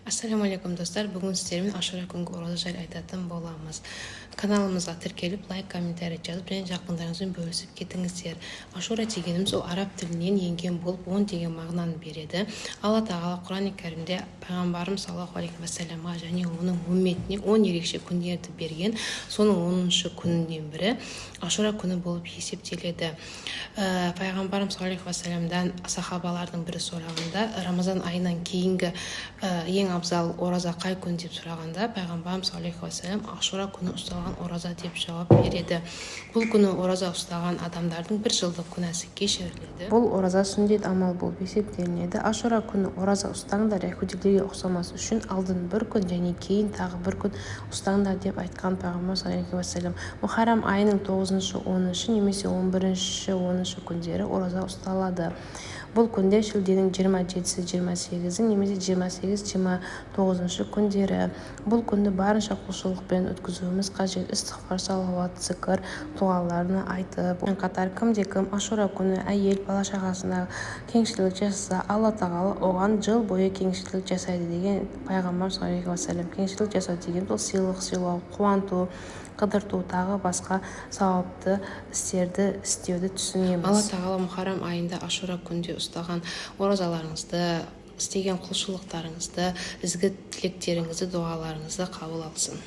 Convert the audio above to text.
Ассаламу алейкум достар, бүгін сіздермен ашура күнгі ораза жайлы айтатын боламыз. Каналымызға тіркеліп, лайк, комментарий жазып, және жақындарыңызбен бөлісіп кетіңіздер. Ашура дегеніміз ол араб тілінен енген болып, 10 деген мағынаны береді. Алла тағала Құран-ы Кәрімде пайғамбарымыз саллаллаху алейхи уассаламға және оның умметіне 10 ерекше күндерді берген. Соның 10-шы күнінен бірі ашура күні болып есептеледі. Пайғамбарымыз саллаллаху алейхи уассаламдан сахабалардың бірі сұрағанда, Рамазан айынан кейінгі ең абзал ораза қай күн деп сұрағанда, пайғамбарымыз саллаллаху алейхи уассалам ашура күні ұсталған ораза деп жауап береді. Бұл күні ораза ұстаған адамдардың бір жылдық күнәсі кешіріледі. Бұл ораза сүннет амал болып есептелінеді. Ашура күні ораза ұстаңдар, яһудилерге ұқсамас үшін алдын бір күн және кейін тағы бір күн ұстаңдар деп айтқан пайғамбар саллаллаху алейхи уассалам. Мухаррам айының 9-шы, 10-шы немесе 11-ші, 10-шы күндері ораза ұсталады. Бұл күнде шілденің 27-сі, 28-і немесе 28-29-шы күндері. Бұл күнді барынша құлшылықпен өткізуіміз қажет. Истиғфар, салауат, зікір, дұғаларны айтып. Қатар кімде-кім ашура күні әйел бала-шағасына кеңшілік жасаса, Алла тағала оған жыл бойы кеңшілік жасайды деген пайғамбар саллаллаху алейхи уассалам. Кеңшілік жасау деген бұл сыйлық сыйлау, қуанту, қыдырту тағы басқа сауапты істерді істеуді түсінеміз. Алла тағала Мухаррам айында ашура күнде ұстаған оразаларыңызды, істеген құлшылықтарыңызды, ізгі тілектеріңізді, дұғаларыңызды қабыл алсын.